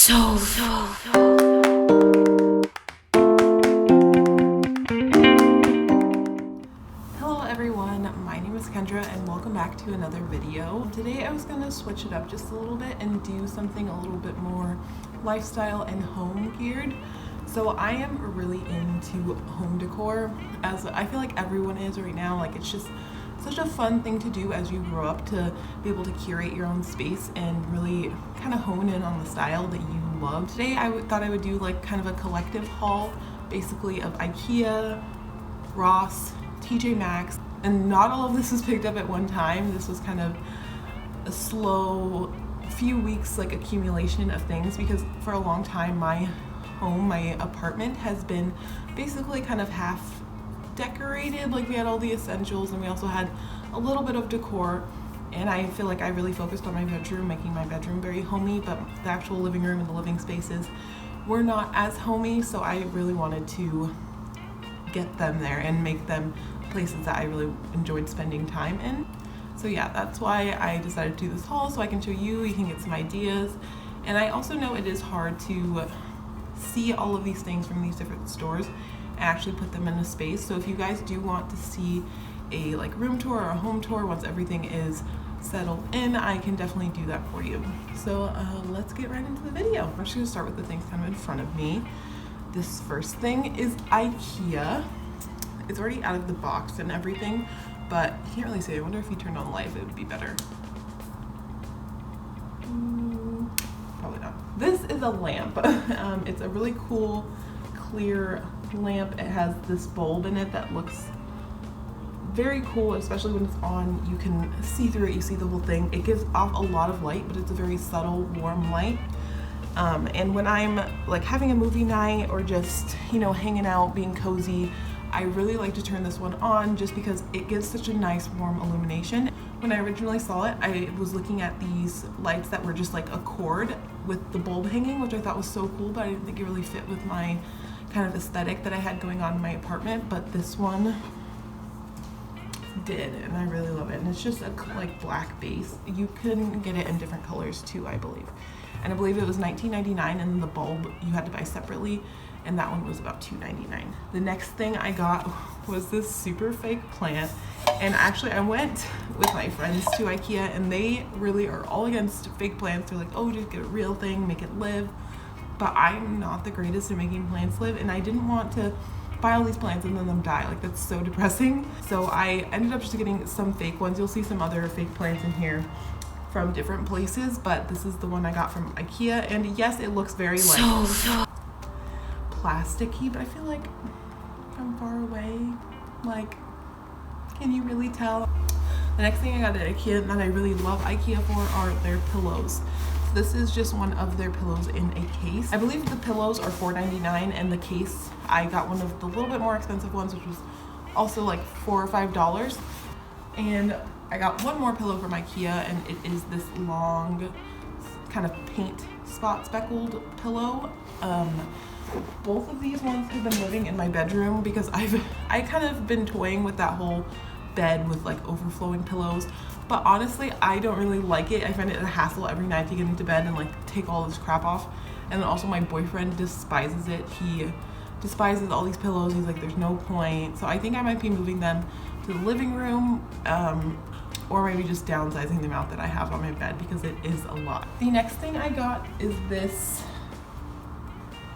Hello everyone, my name is Kendra and welcome back to another video. Today I was going to switch it up just a little bit and do something a little bit more lifestyle and home geared. So I am really into home decor, as I feel like everyone is right now. Like, it's just such a fun thing to do as you grow up, to be able to curate your own space and really kind of hone in on the style that you love. Today I thought I would do like kind of a collective haul, basically of Ikea, Ross, TJ Maxx, and not all of this was picked up at one time. This was kind of a slow few weeks like accumulation of things, because for a long time my apartment has been basically kind of half decorated. Like, we had all the essentials and we also had a little bit of decor, and I feel like I really focused on my bedroom, making my bedroom very homey, but the actual living room and the living spaces were not as homey, so I really wanted to get them there and make them places that I really enjoyed spending time in. So yeah, that's why I decided to do this haul, so I can show you can get some ideas. And I also know it is hard to see all of these things from these different stores and actually put them in a space. So if you guys do want to see a like room tour or a home tour once everything is settled in, I can definitely do that for you. So let's get right into the video. I'm just gonna start with the things kind of in front of me. This first thing is Ikea. It's already out of the box and everything, but you can't really see. I wonder if you turned on live, it would be better. Probably not. This is a lamp. It's a really cool, clear lamp. It has this bulb in it that looks very cool, especially when it's on. You can see through it, you see the whole thing. It gives off a lot of light, but it's a very subtle, warm light. And when I'm like having a movie night or just, you know, hanging out, being cozy, I really like to turn this one on just because it gives such a nice warm illumination. When I originally saw it, I was looking at these lights that were just like a cord with the bulb hanging, which I thought was so cool, but I didn't think it really fit with my kind of aesthetic that I had going on in my apartment. But this one did, and I really love it. And it's just a like black base. You can get it in different colors too, I believe. And I believe it was $19.99, and the bulb you had to buy separately, and that one was about $2.99. The next thing I got was this super fake plant. And actually I went with my friends to Ikea, and they really are all against fake plants. They're like, oh, just get a real thing, make it live. But I'm not the greatest at making plants live, and I didn't want to buy all these plants and then them die. Like, that's so depressing. So I ended up just getting some fake ones. You'll see some other fake plants in here from different places, but this is the one I got from Ikea. And yes, it looks very like plasticky, but I feel like from far away, like, can you really tell? The next thing I got at Ikea that I really love Ikea for are their pillows. So this is just one of their pillows in a case. I believe the pillows are $4.99, and the case, I got one of the little bit more expensive ones, which was also like $4 or $5. And I got one more pillow from Ikea, and it is this long kind of paint spot speckled pillow. Both of these ones have been living in my bedroom because I kind of been toying with that whole bed with like overflowing pillows, but honestly I don't really like it. I find it a hassle every night to get into bed and like take all this crap off. And then also my boyfriend despises it. He despises all these pillows. He's like, there's no point. So I think I might be moving them to the living room, or maybe just downsizing the amount that I have on my bed, because it is a lot. The next thing I got is this.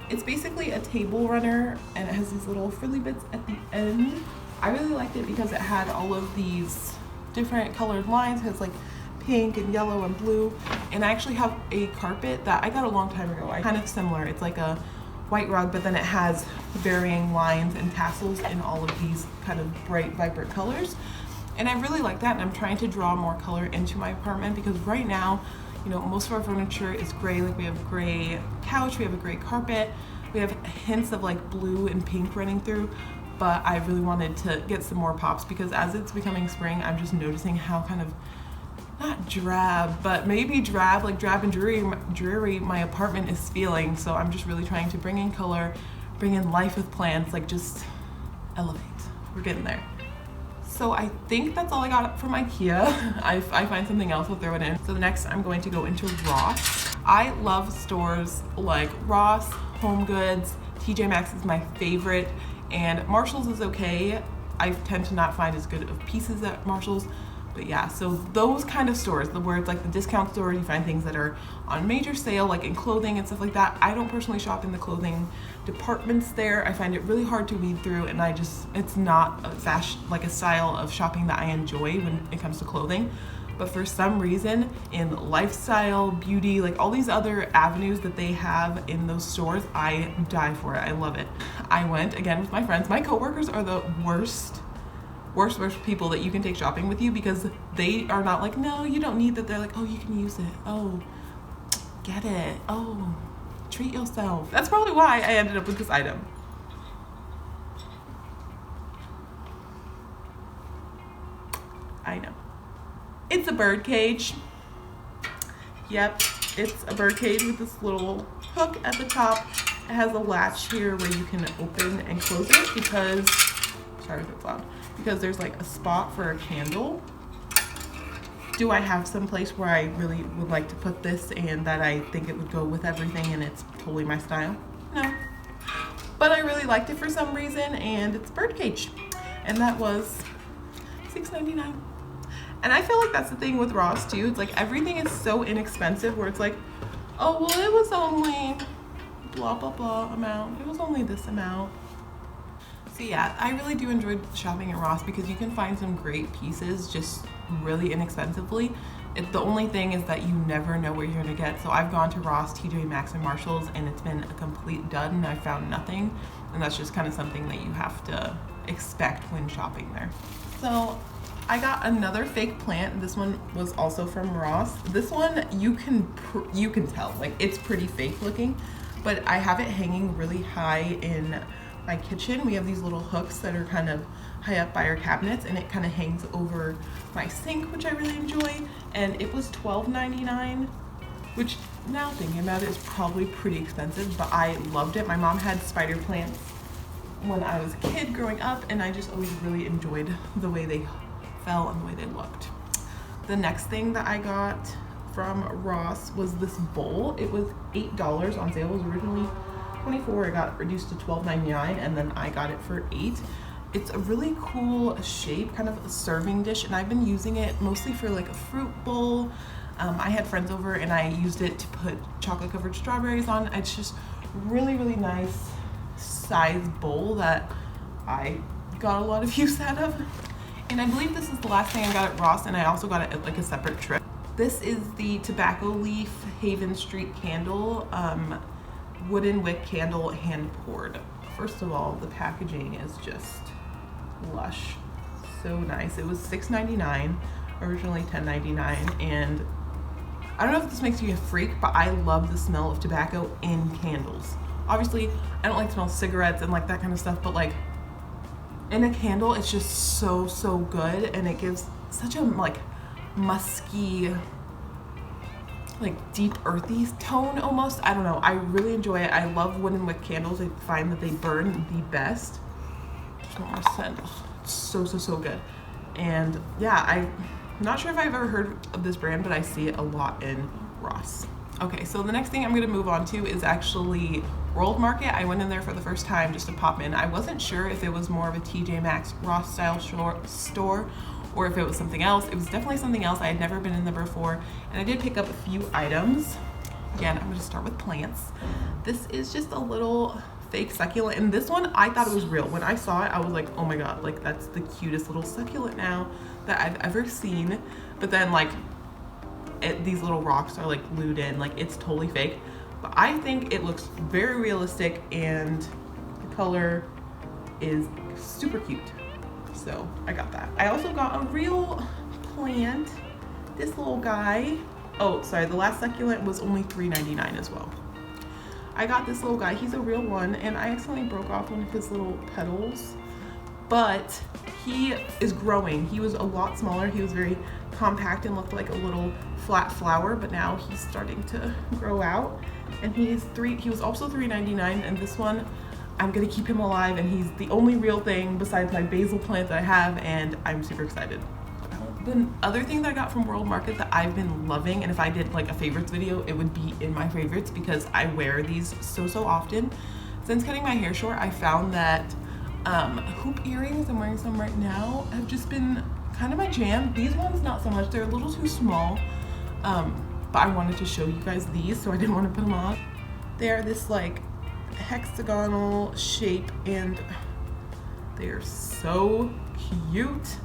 It's basically a table runner, and it has these little frilly bits at the end. I really liked it because it had all of these different colored lines. It has like pink and yellow and blue. And I actually have a carpet that I got a long time ago. Kind of similar. It's like a white rug, but then it has varying lines and tassels in all of these kind of bright, vibrant colors. And I really like that, and I'm trying to draw more color into my apartment, because right now, you know, most of our furniture is gray. Like, we have a gray couch, we have a gray carpet, we have hints of like blue and pink running through, but I really wanted to get some more pops, because as it's becoming spring, I'm just noticing how kind of, not drab, but maybe drab, like drab and dreary my apartment is feeling. So I'm just really trying to bring in color, bring in life with plants, like just elevate. We're getting there. So I think that's all I got from Ikea. I find something else, I'll throw it in. So next I'm going to go into Ross. I love stores like Ross, Home Goods, TJ Maxx is my favorite, and Marshall's is okay. I tend to not find as good of pieces at Marshall's. But yeah, so those kind of stores, where it's like the discount store, you find things that are on major sale, like in clothing and stuff like that. I don't personally shop in the clothing departments there. I find it really hard to weed through, and it's not a fashion, like a style of shopping that I enjoy when it comes to clothing. But for some reason, in lifestyle, beauty, like all these other avenues that they have in those stores, I die for it. I love it. I went again with my friends. My coworkers are the worst people that you can take shopping with you, because they are not like, no, you don't need that. They're like, oh, you can use it. Oh, get it. Oh, treat yourself. That's probably why I ended up with this item. I know. It's a bird cage. Yep, it's a bird cage with this little hook at the top. It has a latch here where you can open and close it because, sorry if it's loud, because there's like a spot for a candle. Do I have some place where I really would like to put this and that I think it would go with everything and it's totally my style? No. But I really liked it for some reason, and it's a birdcage. And that was $6.99. And I feel like that's the thing with Ross too. It's like everything is so inexpensive where it's like, oh, well, it was only blah, blah, blah amount. It was only this amount. So yeah, I really do enjoy shopping at Ross because you can find some great pieces just really inexpensively. The only thing is that you never know where you're gonna get. So I've gone to Ross, TJ Maxx, and Marshall's, and it's been a complete dud, and I found nothing. And that's just kind of something that you have to expect when shopping there. So I got another fake plant. This one was also from Ross. This one you can tell, like it's pretty fake looking, but I have it hanging really high in my kitchen. We have these little hooks that are kind of high up by our cabinets, and it kind of hangs over my sink, which I really enjoy. And it was $12.99, which now thinking about it is probably pretty expensive, but I loved it. My mom had spider plants when I was a kid growing up, and I just always really enjoyed the way they fell and the way they looked. The next thing that I got from Ross was this bowl. It was $8 on sale. It was originally $24. It got reduced to $12.99, and then I got it for $8. It's a really cool shape, kind of a serving dish, and I've been using it mostly for like a fruit bowl. I had friends over and I used it to put chocolate covered strawberries on. It's just really, really nice size bowl that I got a lot of use out of. And I believe this is the last thing I got at Ross, and I also got it at like a separate trip. This is the Tobacco Leaf Haven Street candle, wooden wick candle, hand poured. First of all, the packaging is just lush, so nice. It was $6.99, originally $10.99, and I don't know if this makes me a freak, but I love the smell of tobacco in candles. Obviously, I don't like to smell cigarettes and like that kind of stuff, but like in a candle, it's just so, so good, and it gives such a like musky, like deep earthy tone almost. I don't know, I really enjoy it. I love wooden wick candles. I find that they burn the best. Just want more scent. It's so, so, so good. And yeah, I'm not sure if I've ever heard of this brand, but I see it a lot in Ross. Okay, so the next thing I'm gonna move on to is actually World Market. I went in there for the first time just to pop in. I wasn't sure if it was more of a TJ Maxx Ross style store or if it was something else. It was definitely something else. I had never been in there before, and I did pick up a few items. Again, I'm gonna start with plants. This is just a little fake succulent, and this one I thought it was real. When I saw it, I was like, oh my god, like that's the cutest little succulent now that I've ever seen. But then like these little rocks are like glued in, like it's totally fake. But I think it looks very realistic, and the color is super cute. So I got that. I also got a real plant, this little guy. Oh, sorry, the last succulent was only $3.99 as well. I got this little guy, he's a real one, and I accidentally broke off one of his little petals, but he is growing. He was a lot smaller, he was very compact and looked like a little flat flower, but now he's starting to grow out, and he was also $3.99, and this one, I'm gonna keep him alive, and he's the only real thing besides my basil plant that I have, and I'm super excited. The other thing that I got from World Market that I've been loving, and if I did like a favorites video, it would be in my favorites because I wear these so often. Since cutting my hair short, I found that hoop earrings, I'm wearing some right now, have just been kind of my jam. These ones, not so much. They're a little too small, but I wanted to show you guys these, so I didn't want to put them on. They're this like hexagonal shape, and they're so cute.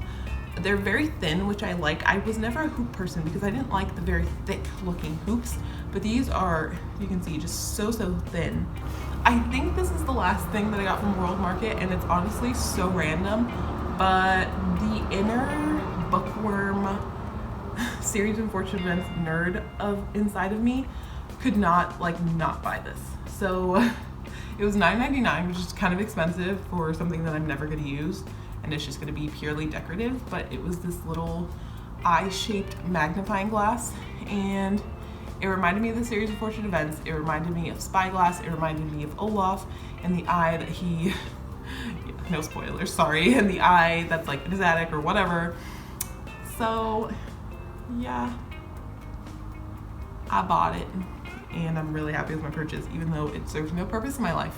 They're very thin, which I like. I was never a hoop person because I didn't like the very thick looking hoops, but these are, you can see, just so thin. I think this is the last thing that I got from World Market, and it's honestly so random, but the inner bookworm series of Fortune Events nerd inside of me could not buy this. So it was $9.99, which is kind of expensive for something that I'm never going to use, and it's just going to be purely decorative. But it was this little eye-shaped magnifying glass, and it reminded me of the series of Fortune Events. It reminded me of Spyglass. It reminded me of Olaf and the eye that he, no spoilers, sorry, and the eye that's like in his attic or whatever. So yeah, I bought it, and I'm really happy with my purchase, even though it serves no purpose in my life.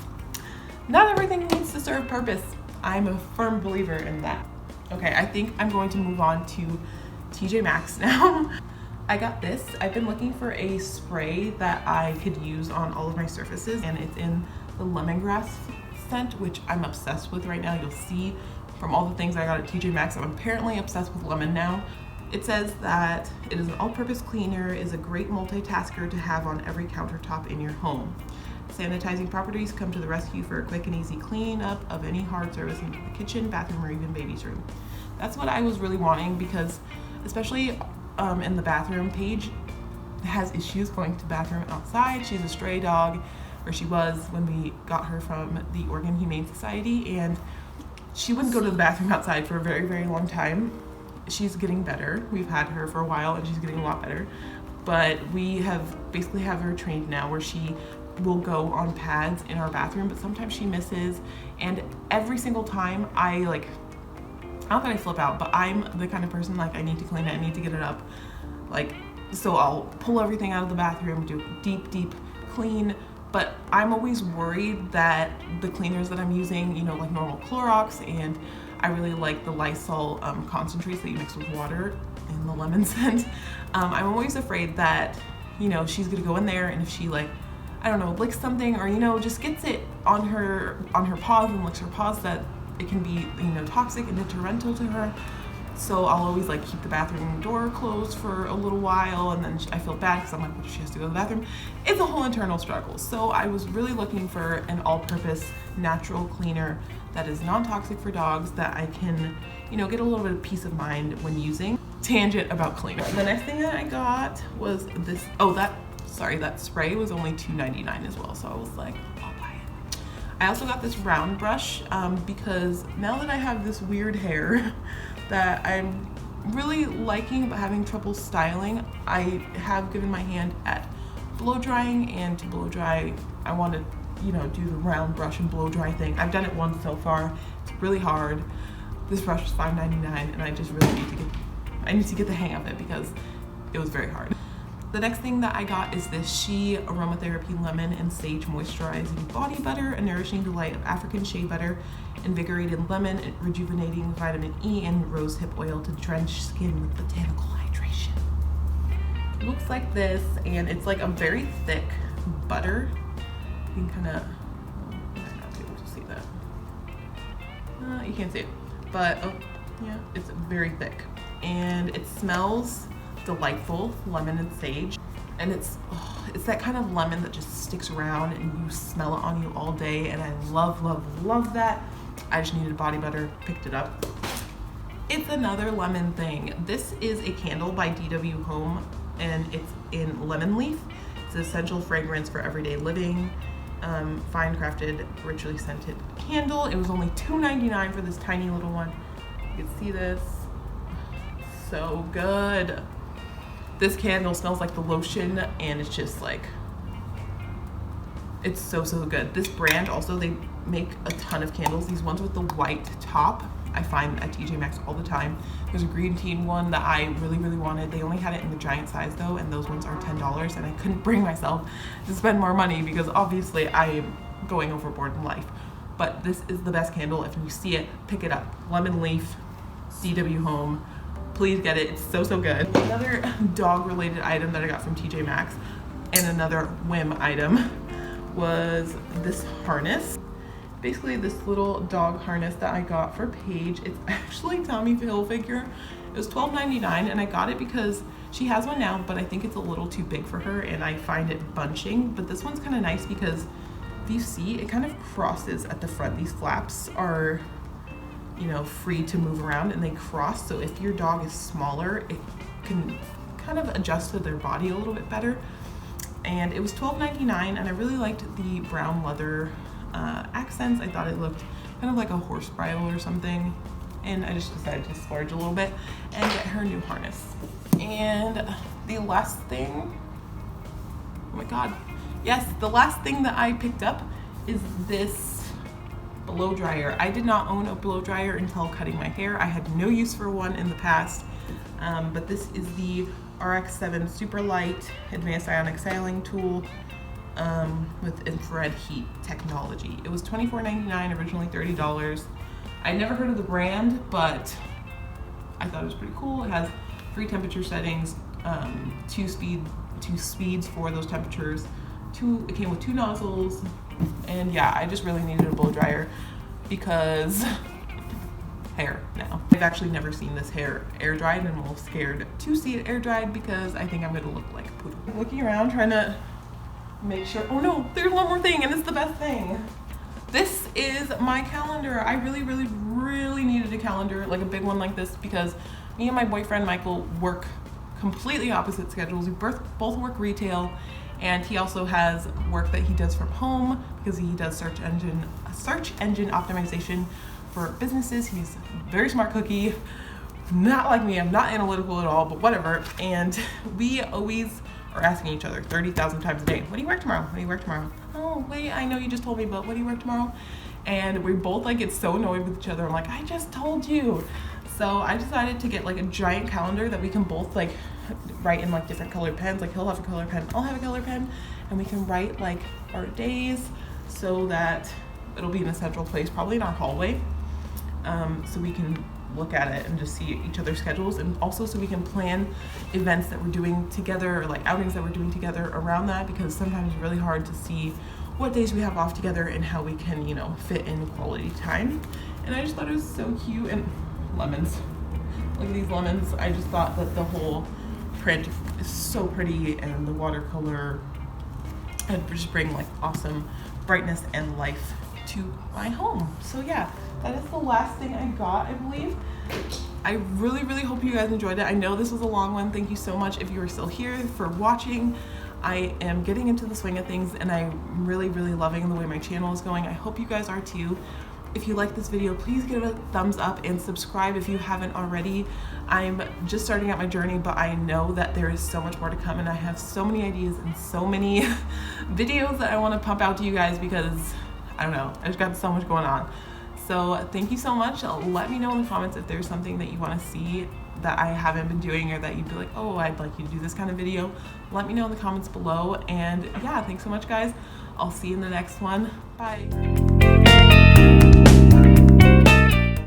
Not everything needs to serve purpose. I'm a firm believer in that. Okay, I think I'm going to move on to TJ Maxx now. I got this. I've been looking for a spray that I could use on all of my surfaces, and it's in the lemongrass scent, which I'm obsessed with right now. You'll see from all the things I got at TJ Maxx, I'm apparently obsessed with lemon now. It says that it is an all-purpose cleaner, is a great multitasker to have on every countertop in your home. Sanitizing properties come to the rescue for a quick and easy cleanup of any hard surface in the kitchen, bathroom, or even baby's room. That's what I was really wanting, because especially in the bathroom, Paige has issues going to the bathroom outside. She's a stray dog, or she was when we got her from the Oregon Humane Society, and she wouldn't go to the bathroom outside for a very long time. She's getting better. We've had her for a while and she's getting a lot better, but we have basically have her trained now where she will go on pads in our bathroom, but sometimes she misses, and every single time I not that I flip out, but I'm the kind of person, like, I need to clean it, I need to get it up, so I'll pull everything out of the bathroom, do a deep clean, but I'm always worried that the cleaners that I'm using, like normal Clorox, and I really like the Lysol concentrates that you mix with water in the lemon scent. I'm always afraid that, she's gonna go in there, and if she I don't know, licks something, or just gets it on her paws and licks her paws, that it can be toxic and detrimental to her. So I'll always keep the bathroom door closed for a little while, and then I feel bad because I'm like, what if she has to go to the bathroom? It's a whole internal struggle. So I was really looking for an all-purpose natural cleaner that is non-toxic for dogs, that I can get a little bit of peace of mind when using. Tangent about cleaner. The next thing that I got was this. That spray was only $2.99 as well, so I was like, I'll buy it. I also got this round brush because now that I have this weird hair that I'm really liking but having trouble styling, I have given my hand at blow drying, and to blow dry I want to do the round brush and blow dry thing. I've done it once so far. It's really hard. This brush was $5.99, and I just really need to get the hang of it because it was very hard. The next thing that I got is this She Aromatherapy Lemon and Sage Moisturizing Body Butter, a nourishing delight of African shea butter, invigorated lemon, rejuvenating vitamin E, and rosehip oil to drench skin with botanical hydration. It looks like this, and it's like a very thick butter. You can kind of, I might not be able to see that. You can't see it, but yeah, it's very thick, and it smells delightful, lemon and sage, and it's that kind of lemon that just sticks around and you smell it on you all day, and I love that. I just needed body butter, picked it up. It's another lemon thing. This is a candle by DW Home, and it's in lemon leaf. It's an essential fragrance for everyday living. Fine crafted, richly scented candle. It was only $2.99 for this tiny little one. You can see this. So good. This candle smells like the lotion, and it's just it's so good. This brand also, they make a ton of candles. These ones with the white top I find at TJ Maxx all the time. There's a green tea one that I really wanted. They only had it in the giant size though, and those ones are $10, and I couldn't bring myself to spend more money because obviously I am going overboard in life. But this is the best candle. If you see it, pick it up. Lemon leaf, CW Home. Please get it. It's so good. Another dog related item that I got from TJ Maxx and another whim item was this harness. Basically this little dog harness that I got for Paige. It's actually Tommy Hilfiger. It was $12.99 and I got it because she has one now, but I think it's a little too big for her and I find it bunching. But this one's kind of nice because if you see, it kind of crosses at the front. These flaps are, you know, free to move around and they cross. So if your dog is smaller, it can kind of adjust to their body a little bit better. And it was $12.99 and I really liked the brown leather accents. I thought it looked kind of like a horse bridle or something. And I just decided to splurge a little bit and get her new harness. And the last thing, oh my God. Yes, the last thing that I picked up is this blow dryer. I did not own a blow dryer until cutting my hair. I had no use for one in the past, but this is the RX7 Super Light Advanced Ionic Styling Tool with infrared heat technology. It was $24.99, originally $30. I never heard of the brand, but I thought it was pretty cool. It has 3 temperature settings, two speeds for those temperatures. It came with 2 nozzles, and yeah, I just really needed a blow dryer because hair now. I've actually never seen this hair air dried and I'm a little scared to see it air dried because I think I'm gonna look like poodle. Looking around trying to make sure, oh no, there's one more thing and it's the best thing. This is my calendar. I really needed a calendar, like a big one like this, because me and my boyfriend Michael work completely opposite schedules. We both work retail, and he also has work that he does from home because he does search engine optimization for businesses. He's a very smart cookie, not like me. I'm not analytical at all, but whatever. And we always are asking each other 30,000 times a day, what do you work tomorrow? What do you work tomorrow? Oh, wait, I know you just told me, but what do you work tomorrow? And we both like get so annoyed with each other. I'm like, I just told you. So I decided to get like a giant calendar that we can both like write in like different colored pens. Like he'll have a color pen, I'll have a color pen, and we can write like our days so that it'll be in a central place, probably in our hallway. So we can look at it and just see each other's schedules, and also so we can plan events that we're doing together or like outings that we're doing together around that, because sometimes it's really hard to see what days we have off together and how we can, you know, fit in quality time. And I just thought it was so cute. And lemons, look at these lemons. I just thought that the whole print is so pretty, and the watercolor and just bring like awesome brightness and life to my home. So yeah, that is the last thing I got, I believe. I really hope you guys enjoyed it. I know this was a long one. Thank you so much if you are still here for watching. I am getting into the swing of things, and I'm really loving the way my channel is going. I hope you guys are too. If you like this video, please give it a thumbs up and subscribe if you haven't already. I'm just starting out my journey, but I know that there is so much more to come, and I have so many ideas and so many videos that I want to pump out to you guys because, I don't know, I just got so much going on. So thank you so much. Let me know in the comments if there's something that you want to see that I haven't been doing, or that you'd be like, oh, I'd like you to do this kind of video. Let me know in the comments below. And yeah, thanks so much, guys. I'll see you in the next one. Bye.